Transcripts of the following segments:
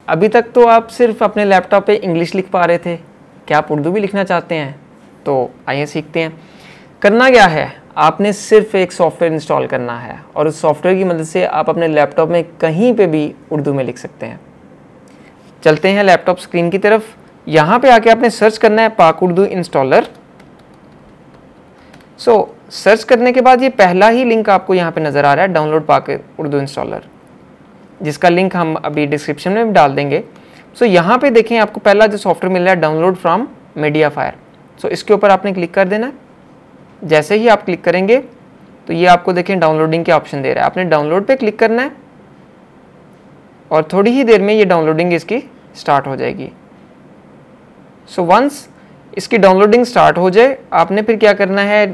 अभी तक तो आप सिर्फ अपने लैपटॉप पे इंग्लिश लिख पा रहे थे, क्या आप उर्दू भी लिखना चाहते हैं? तो आइए सीखते हैं। करना क्या है, आपने सिर्फ एक सॉफ्टवेयर इंस्टॉल करना है और उस सॉफ्टवेयर की मदद से आप अपने लैपटॉप में कहीं पे भी उर्दू में लिख सकते हैं। चलते हैं लैपटॉप स्क्रीन की तरफ। यहाँ पे आके आपने सर्च करना है पाक उर्दू इंस्टॉलर। सर्च करने के बाद ये पहला ही लिंक आपको यहाँ पे नज़र आ रहा है, डाउनलोड पाक उर्दू इंस्टॉलर, जिसका लिंक हम अभी डिस्क्रिप्शन में भी डाल देंगे। यहाँ पे देखें आपको पहला जो सॉफ्टवेयर मिल रहा है, डाउनलोड फ्रॉम मीडियाफायर। इसके ऊपर आपने क्लिक कर देना है। जैसे ही आप क्लिक करेंगे तो ये आपको देखें डाउनलोडिंग के ऑप्शन दे रहा है, आपने डाउनलोड पे क्लिक करना है और थोड़ी ही देर में ये डाउनलोडिंग इसकी स्टार्ट हो जाएगी। वंस इसकी डाउनलोडिंग स्टार्ट हो जाए, आपने फिर क्या करना है,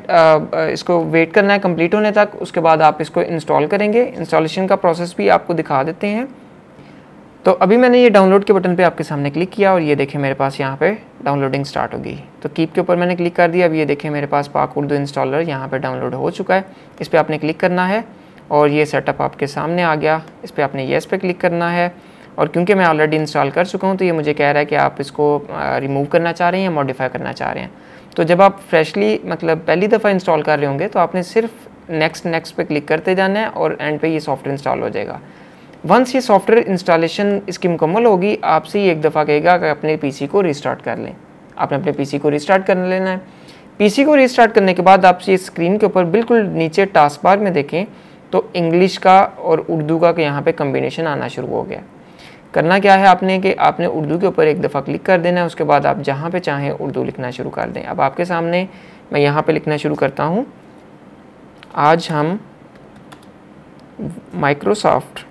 इसको वेट करना है कंप्लीट होने तक। उसके बाद आप इसको इंस्टॉल करेंगे। इंस्टॉलेशन का प्रोसेस भी आपको दिखा देते हैं। तो अभी मैंने ये डाउनलोड के बटन पे आपके सामने क्लिक किया और ये देखें मेरे पास यहाँ पे डाउनलोडिंग स्टार्ट होगी। तो कीप के ऊपर मैंने क्लिक कर दिया। अब ये देखें मेरे पास पाक उर्दू इंस्टॉलर यहाँ पे डाउनलोड हो चुका है। इस पर आपने क्लिक करना है और ये सेटअप आपके सामने आ गया। इस पर आपने येस पे क्लिक करना है और क्योंकि मैं ऑलरेडी इंस्टॉल कर चुका हूँ तो ये मुझे कह रहा है कि आप इसको रिमूव करना चाह रहे हैं या मॉडिफाई करना चाह रहे हैं। तो जब आप फ्रेशली मतलब पहली दफ़ा इंस्टॉल कर रहे होंगे तो आपने सिर्फ नेक्स्ट पे क्लिक करते जाना है और एंड पे ये सॉफ्टवेयर इंस्टॉल हो जाएगा। वंस ये सॉफ्टवेयर इंस्टॉलेशन इसकी मुकम्मल होगी, आपसे ये एक दफ़ा कहेगा कि अपने पीसी को रिस्टार्ट कर लें। आपने अपने पीसी को रिस्टार्ट कर लेना है। पीसी को रिस्टार्ट करने के बाद आप ये स्क्रीन के ऊपर बिल्कुल नीचे टास्क बार में देखें तो इंग्लिश का और उर्दू का यहाँ पे कम्बिनेशन आना शुरू हो गया। करना क्या है आपने कि आपने उर्दू के ऊपर एक दफ़ा क्लिक कर देना है। उसके बाद आप जहाँ पे चाहें उर्दू लिखना शुरू कर दें। अब आपके सामने मैं यहाँ पे लिखना शुरू करता हूँ। आज हम माइक्रोसॉफ्ट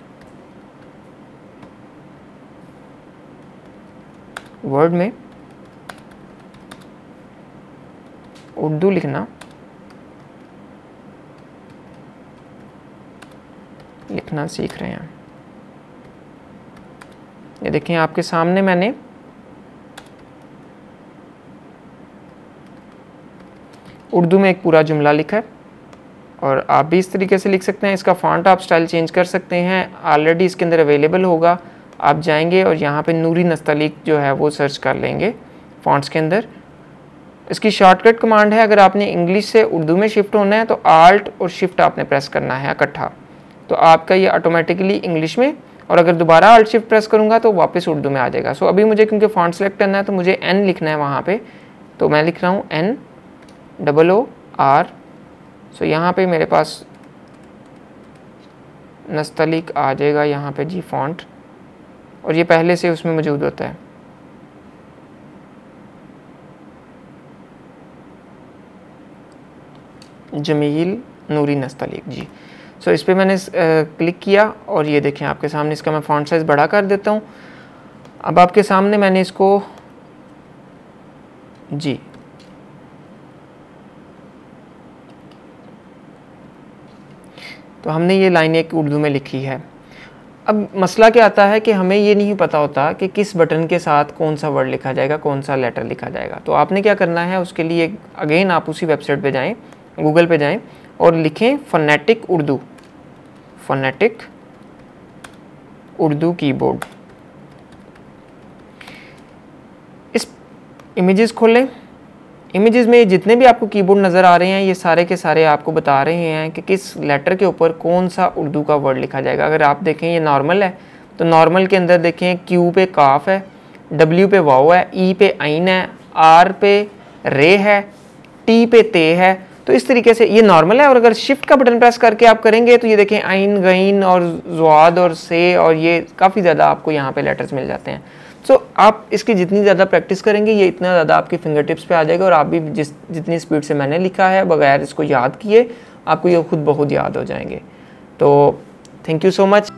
वर्ड में उर्दू लिखना सीख रहे हैं। ये देखें आपके सामने मैंने उर्दू में एक पूरा जुमला लिखा है और आप भी इस तरीके से लिख सकते हैं। इसका फ़ॉन्ट आप स्टाइल चेंज कर सकते हैं, ऑलरेडी इसके अंदर अवेलेबल होगा। आप जाएंगे और यहाँ पे नूरी नस्तलीक जो है वो सर्च कर लेंगे फ़ॉन्ट्स के अंदर। इसकी शॉर्टकट कमांड है, अगर आपने इंग्लिश से उर्दू में शिफ्ट होना है तो आल्ट और शिफ्ट आपने प्रेस करना है इकट्ठा, तो आपका ये ऑटोमेटिकली इंग्लिश में, और अगर दोबारा आल्ट शिफ्ट प्रेस करूँगा तो वापस उर्दू में आ जाएगा। अभी मुझे क्योंकि फ़ॉन्ट सेलेक्ट करना है तो मुझे एन लिखना है वहाँ पे, तो मैं लिख रहा हूँ NOOR। यहाँ पे मेरे पास नस्तलीक आ जाएगा यहाँ पे जी फ़ॉन्ट, और ये पहले से उसमें मौजूद होता है। जमील नूरी नस्तलीक जी। इस पर मैंने क्लिक किया और ये देखें आपके सामने इसका मैं फ़ॉन्ट साइज़ बड़ा कर देता हूँ। अब आपके सामने मैंने इसको जी तो हमने ये लाइन एक उर्दू में लिखी है। अब मसला क्या आता है कि हमें ये नहीं पता होता कि किस बटन के साथ कौन सा वर्ड लिखा जाएगा, कौन सा लेटर लिखा जाएगा। तो आपने क्या करना है, उसके लिए अगेन आप उसी वेबसाइट पे जाएं, गूगल पे जाएं और लिखें phonetic Urdu, phonetic Urdu keyboard. इस इमेजेस खोलें। इमेजेस में जितने भी आपको कीबोर्ड नज़र आ रहे हैं ये सारे के सारे आपको बता रहे हैं कि किस लेटर के ऊपर कौन सा उर्दू का वर्ड लिखा जाएगा। अगर आप देखें ये नॉर्मल है तो नॉर्मल के अंदर देखें क्यू पे काफ है, डब्ल्यू पे वाव है, ई पे आइन है, आर पे रे है, टी पे ते है। तो इस तरीके से ये नॉर्मल है। और अगर शिफ्ट का बटन प्रेस करके आप करेंगे तो ये देखें आइन, गईन और ज़्वाद और से, और ये काफ़ी ज़्यादा आपको यहाँ पे लेटर्स मिल जाते हैं। आप इसकी जितनी ज़्यादा प्रैक्टिस करेंगे ये इतना ज़्यादा आपके फिंगर टिप्स पे आ जाएगा, और आप भी जितनी स्पीड से मैंने लिखा है बगैर इसको याद किए आपको ये खुद बहुत याद हो जाएंगे। तो थैंक यू सो मच।